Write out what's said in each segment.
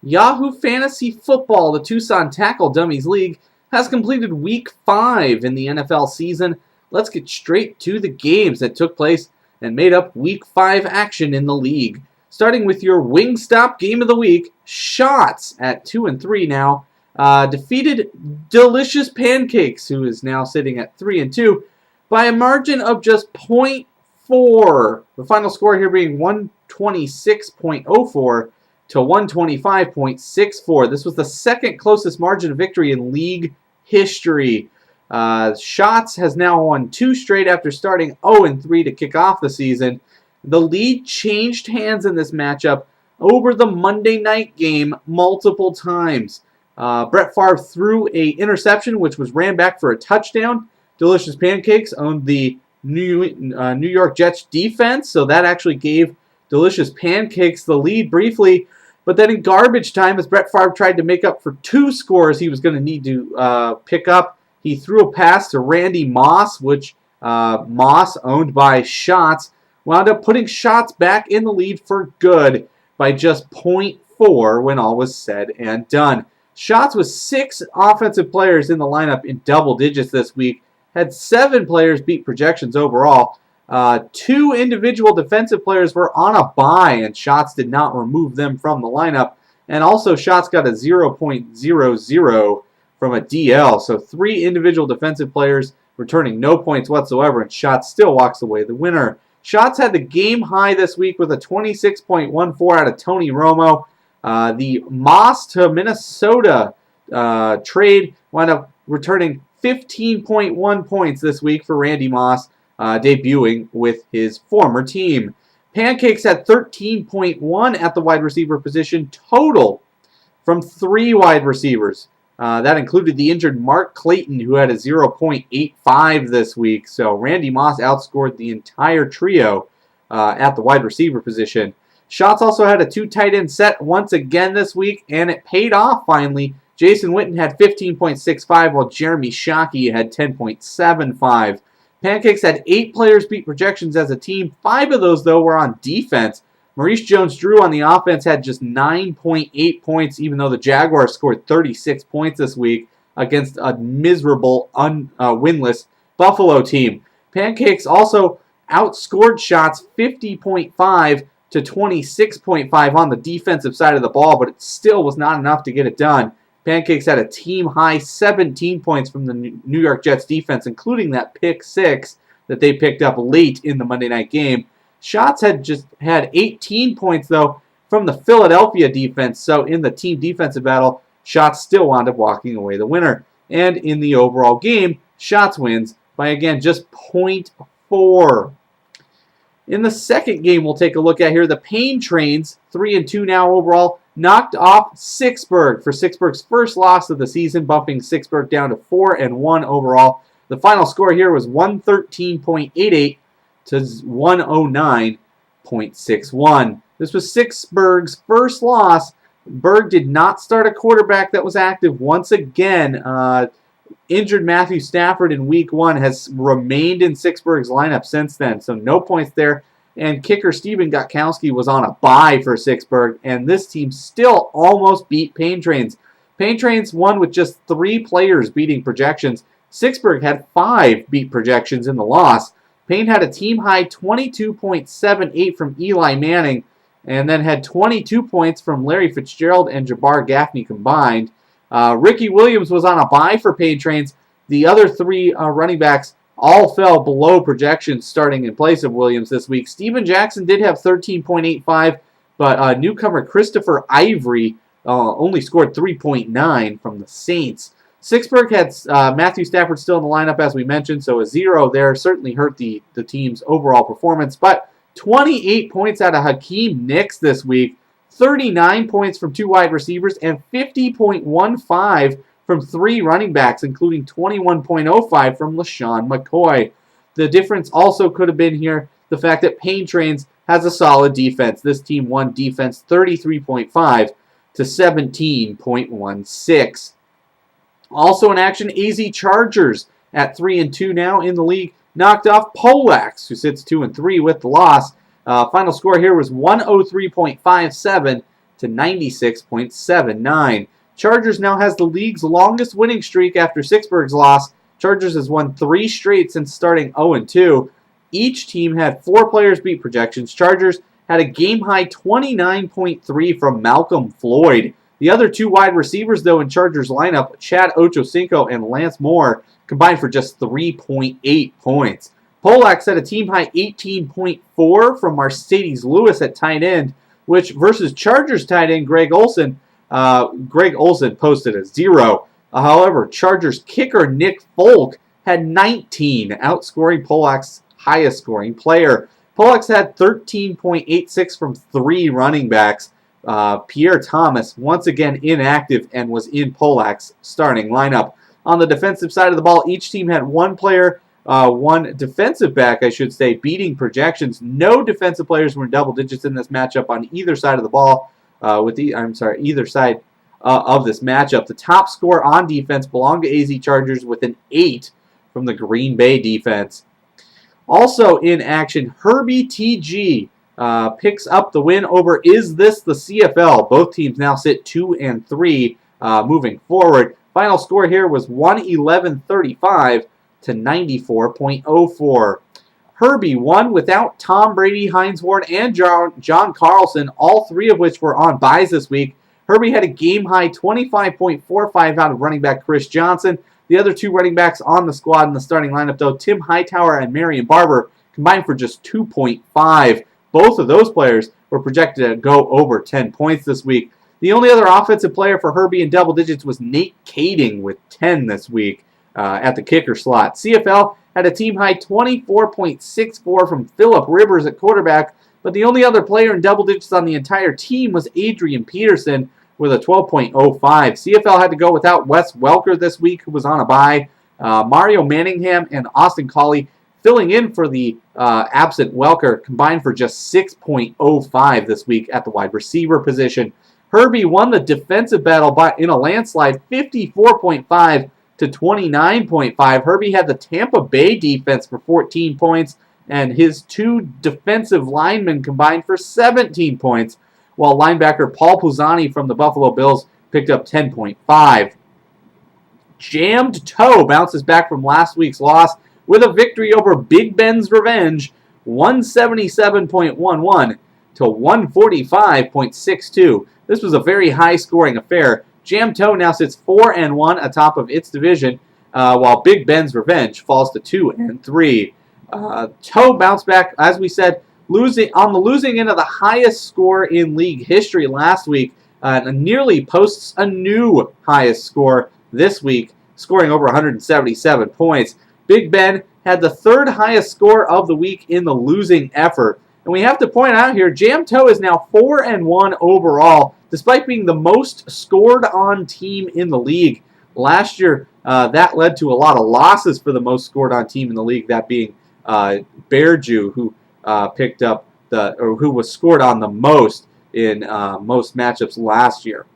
Yahoo Fantasy Football, the Tucson Tackle Dummies League, has completed Week 5 in the NFL season. Let's get straight to the games that took place and made up Week 5 action in the league. Starting with your Wingstop Game of the Week, Shots at 2-3 now, defeated Delicious Pancakes, who is now sitting at 3-2, by a margin of just 0.4. The final score here being 126.04 to 125.64. This was the second closest margin of victory in league history. Shots has now won 2 straight after starting 0-3 to kick off the season. The lead changed hands in this matchup over the Monday night game multiple times. Brett Favre threw an interception, which was ran back for a touchdown. Delicious Pancakes owned the New York Jets defense, so that actually gave Delicious Pancakes the lead briefly. But then in garbage time, as Brett Favre tried to make up for 2 scores he was going to need to pick up, he threw a pass to Randy Moss, which Moss, owned by Shots, wound up putting Shots back in the lead for good by just 0.4 when all was said and done. Shots with 6 offensive players in the lineup in double digits this week, had 7 players beat projections overall. 2 individual defensive players were on a bye, and Shots did not remove them from the lineup. And also, Shots got a 0.00 from a DL. So 3 individual defensive players returning no points whatsoever, and Shots still walks away the winner. Shots had the game high this week with a 26.14 out of Tony Romo. The Moss to Minnesota trade wound up returning 15.1 points this week for Randy Moss, debuting with his former team. Pancakes had 13.1 at the wide receiver position total from 3 wide receivers. That included the injured Mark Clayton, who had a 0.85 this week. So Randy Moss outscored the entire trio at the wide receiver position. Shots also had a 2 tight end set once again this week, and it paid off finally. Jason Witten had 15.65, while Jeremy Shockey had 10.75. Pancakes had 8 players beat projections as a team. 5 of those, though, were on defense. Maurice Jones-Drew on the offense had just 9.8 points, even though the Jaguars scored 36 points this week against a miserable, winless Buffalo team. Pancakes also outscored Shots 50.5 to 26.5 on the defensive side of the ball, but it still was not enough to get it done. Pancakes had a team-high 17 points from the New York Jets defense, including that pick 6 that they picked up late in the Monday night game. Shots had 18 points, though, from the Philadelphia defense, so in the team defensive battle, Shots still wound up walking away the winner. And in the overall game, Shots wins by, again, just 0.4. In the second game we'll take a look at here, the Pain Trains, 3-2 now overall, knocked off Sixburg for Sixburg's first loss of the season, bumping Sixburg down to 4-1 overall. The final score here was 113.88 to 109.61. This was Sixburg's first loss. Berg did not start a quarterback that was active once again. Injured Matthew Stafford in week 1 has remained in Sixburg's lineup since then, so no points there. And kicker Steven Gostkowski was on a bye for Sixburg, and this team still almost beat Pain Trains. Pain Trains won with just 3 players beating projections. Sixburg had 5 beat projections in the loss. Pain had a team-high 22.78 from Eli Manning, and then had 22 points from Larry Fitzgerald and Jabbar Gaffney combined. Ricky Williams was on a bye for Pain Trains. The other 3 running backs all fell below projections starting in place of Williams this week. Steven Jackson did have 13.85, but newcomer Christopher Ivory only scored 3.9 from the Saints. Sixburg had Matthew Stafford still in the lineup, as we mentioned, so a 0 there certainly hurt the team's overall performance. But 28 points out of Hakeem Nicks this week, 39 points from 2 wide receivers, and 50.15 from 3 running backs, including 21.05 from LaShawn McCoy. The difference also could have been here the fact that Pain Trains has a solid defense. This team won defense 33.5 to 17.16. Also in action, AZ Chargers at 3-2 now in the league, knocked off Polax, who sits 2-3 with the loss. Final score here was 103.57 to 96.79. Chargers now has the league's longest winning streak after Sixburg's loss. Chargers has won 3 straight since starting 0-2. Each team had 4 players beat projections. Chargers had a game-high 29.3 from Malcolm Floyd. The other 2 wide receivers, though, in Chargers lineup, Chad Ochocinco and Lance Moore, combined for just 3.8 points. Pollack set a team-high 18.4 from Mercedes Lewis at tight end, which versus Chargers tight end Greg Olsen posted a 0. However, Chargers kicker Nick Folk had 19, outscoring Pollack's highest-scoring player. Pollack's had 13.86 from 3 running backs. Pierre Thomas, once again inactive, and was in Pollack's starting lineup. On the defensive side of the ball, each team had one defensive back, beating projections. No defensive players were in double digits in this matchup on either side of the ball. Either side of this matchup. The top score on defense belonged to AZ Chargers with an 8 from the Green Bay defense. Also in action, Herbie TG picks up the win over Is This the CFL? Both teams now sit 2-3 moving forward. Final score here was 111-35 to 94.04. Herbie won without Tom Brady, Hines Ward, and John Carlson, all 3 of which were on byes this week. Herbie had a game-high 25.45 out of running back Chris Johnson. The other 2 running backs on the squad in the starting lineup, though, Tim Hightower and Marion Barber, combined for just 2.5. Both of those players were projected to go over 10 points this week. The only other offensive player for Herbie in double digits was Nate Kading with 10 this week at the kicker slot. CFL had a team-high 24.64 from Phillip Rivers at quarterback, but the only other player in double digits on the entire team was Adrian Peterson with a 12.05. CFL had to go without Wes Welker this week, who was on a bye. Mario Manningham and Austin Collie, filling in for the absent Welker, combined for just 6.05 this week at the wide receiver position. Herbie won the defensive battle in a landslide, 54.5 to 29.5. Herbie had the Tampa Bay defense for 14 points, and his 2 defensive linemen combined for 17 points, while linebacker Paul Puzani from the Buffalo Bills picked up 10.5. Jammed Toe bounces back from last week's loss with a victory over Big Ben's Revenge, 177.11 to 145.62. This was a very high-scoring affair. Jammed Toe now sits 4-1 atop of its division, while Big Ben's Revenge falls to 2-3. Toe bounced back, as we said, on the losing end of the highest score in league history last week, and nearly posts a new highest score this week, scoring over 177 points. Big Ben had the 3rd highest score of the week in the losing effort. And we have to point out here, Jammed Toe is now 4-1 overall, despite being the most scored on team in the league. Last year, that led to a lot of losses for the most scored on team in the league, that being Bearju, who picked up who was scored on the most in most matchups last year.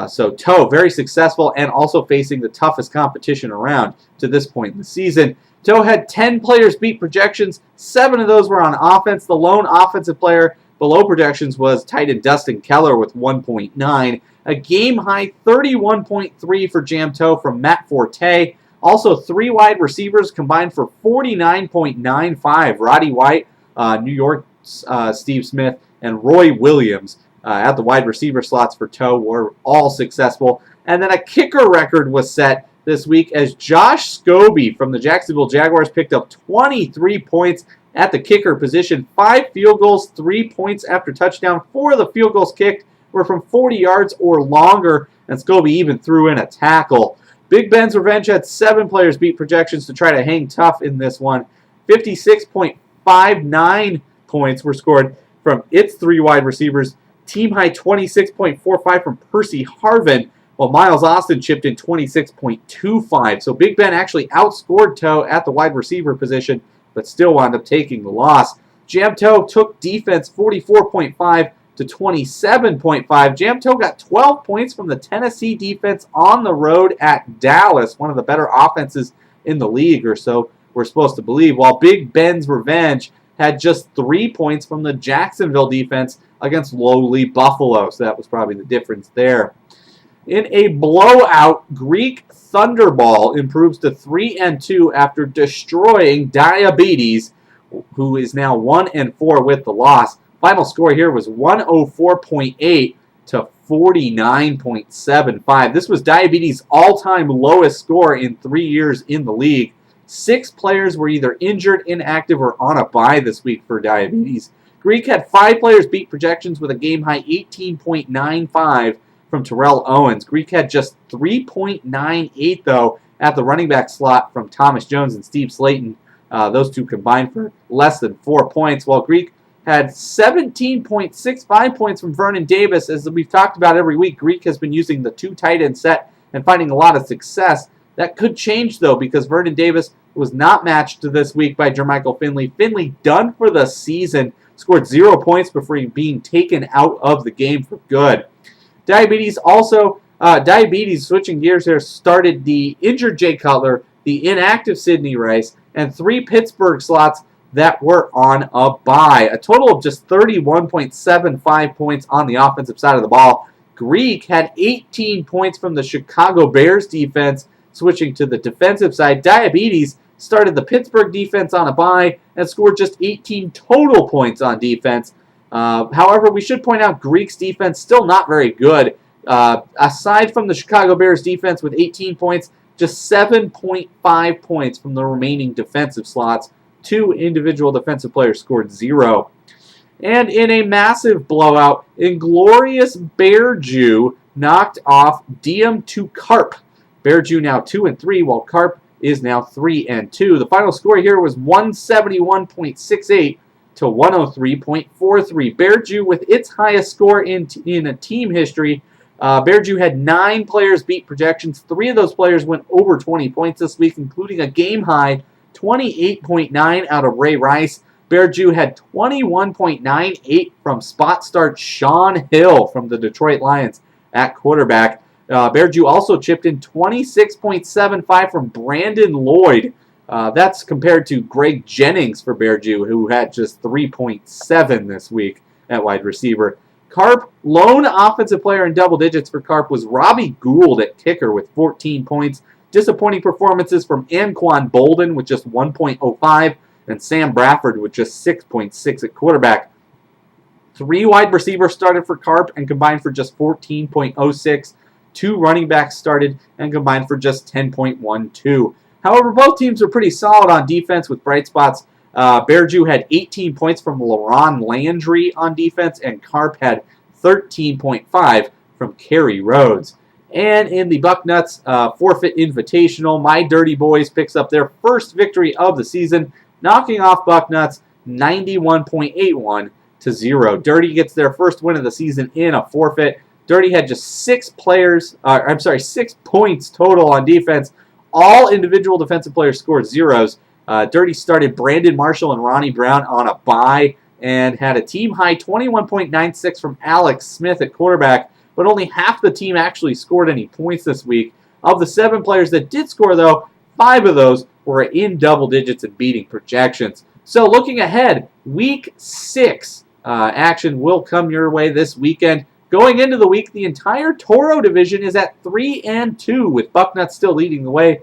So Toe, very successful and also facing the toughest competition around to this point in the season. Toe had 10 players beat projections. 7 of those were on offense. The lone offensive player below projections was tight end Dustin Keller with 1.9. A game-high 31.3 for Jammed Toe from Matt Forte. Also, 3 wide receivers combined for 49.95. Roddy White, New York's Steve Smith, and Roy Williams at the wide receiver slots for Toe were all successful. And then a kicker record was set this week as Josh Scobie from the Jacksonville Jaguars picked up 23 points at the kicker position. 5 field goals, 3 points after touchdown. 4 of the field goals kicked were from 40 yards or longer, and Scobie even threw in a tackle. Big Ben's Revenge had 7 players beat projections to try to hang tough in this one. 56.59 points were scored from its 3 wide receivers. Team high 26.45 from Percy Harvin, while Miles Austin chipped in 26.25. So Big Ben actually outscored Toe at the wide receiver position, but still wound up taking the loss. Jammed Toe took defense 44.5 to 27.5. Jammed Toe got 12 points from the Tennessee defense on the road at Dallas, one of the better offenses in the league, or so we're supposed to believe, while Big Ben's Revenge had just 3 points from the Jacksonville defense against lowly Buffalo. So that was probably the difference there. In a blowout, Greek Thunderball improves to 3-2 after destroying Diabetes, who is now 1-4 with the loss. Final score here was 104.8 to 49.75. This was Diabetes' all-time lowest score in 3 years in the league. 6 players were either injured, inactive, or on a bye this week for Diabetes. Greek had 5 players beat projections with a game-high 18.95 from Terrell Owens. Greek had just 3.98, though, at the running back slot from Thomas Jones and Steve Slayton. Those two combined for less than 4 points, while Greek had 17.65 points from Vernon Davis. As we've talked about every week, Greek has been using the 2 tight end set and finding a lot of success. That could change, though, because Vernon Davis was not matched this week by Jermichael Finley. Finley, done for the season, scored 0 points before being taken out of the game for good. Diabetes, switching gears here, started the injured Jay Cutler, the inactive Sidney Rice, and 3 Pittsburgh slots that were on a bye. A total of just 31.75 points on the offensive side of the ball. Greek had 18 points from the Chicago Bears defense, switching to the defensive side. Diabetes started the Pittsburgh defense on a bye and scored just 18 total points on defense. However, we should point out Greek's defense still not very good. Aside from the Chicago Bears defense with 18 points, just 7.5 points from the remaining defensive slots. 2 individual defensive players scored 0. And in a massive blowout, Inglorious Bear Jew knocked off DM2 Carp. Bear Jew now 2-3, while Carp is now 3-2. The final score here was 171.68 to 103.43. Bear Jew with its highest score in a team history. Bear Jew had 9 players beat projections. 3 of those players went over 20 points this week, including a game-high 28.9 out of Ray Rice. Bear Jew had 21.98 from spot start Sean Hill from the Detroit Lions at quarterback. Bear Jew also chipped in 26.75 from Brandon Lloyd. That's compared to Greg Jennings for Bear Jew, who had just 3.7 this week at wide receiver. Carp, lone offensive player in double digits for Carp, was Robbie Gould at kicker with 14 points. Disappointing performances from Anquan Bolden with just 1.05 and Sam Bradford with just 6.6 at quarterback. 3 wide receivers started for Carp and combined for just 14.06. 2 running backs started and combined for just 10.12. However, both teams were pretty solid on defense with bright spots. Bear Jew had 18 points from LaRon Landry on defense, and Carp had 13.5 from Kerry Rhodes. And in the Bucknuts Forfeit Invitational, my Dirty Boys picks up their first victory of the season, knocking off Bucknuts 91.81 to 0. Dirty gets their first win of the season in a forfeit. Dirty had just 6 points total on defense. All individual defensive players scored zeros. Dirty started Brandon Marshall and Ronnie Brown on a bye and had a team-high 21.96 from Alex Smith at quarterback, but only half the team actually scored any points this week. Of the 7 players that did score, though, 5 of those were in double digits and beating projections. So looking ahead, Week 6 action will come your way this weekend. Going into the week, the entire Toro division is at 3-2, with Bucknuts still leading the way,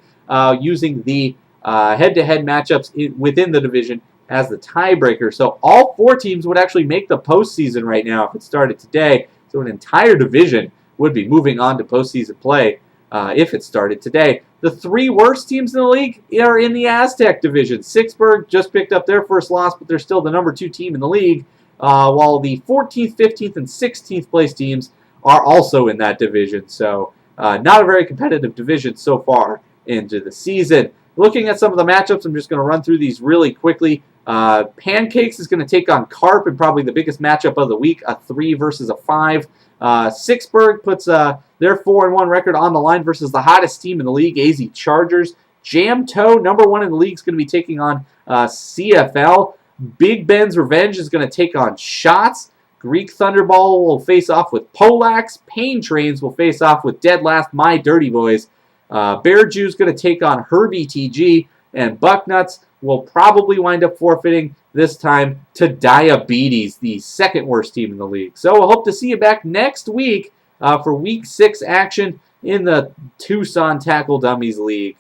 using the head-to-head matchups within the division as the tiebreaker. So all 4 teams would actually make the postseason right now if it started today. So an entire division would be moving on to postseason play if it started today. The 3 worst teams in the league are in the Aztec division. Sixburg just picked up their first loss, but they're still the number 2 team in the league, while the 14th, 15th, and 16th place teams are also in that division. So not a very competitive division so far into the season. Looking at some of the matchups, I'm just going to run through these really quickly. Pancakes is going to take on Carp in probably the biggest matchup of the week, a 3 versus a 5. Sixburg puts their 4-1 record on the line versus the hottest team in the league, AZ Chargers. Jam Toe, number 1 in the league, is going to be taking on CFL. Big Ben's Revenge is going to take on Shots. Greek Thunderball will face off with Polax. Pain Trains will face off with Dead Last My Dirty Boys. Bear Jew's going to take on Herbie TG. And Bucknuts will probably wind up forfeiting this time to Diabetes, the second worst team in the league. So we'll hope to see you back next week for Week 6 action in the Tucson Tackle Dummies League.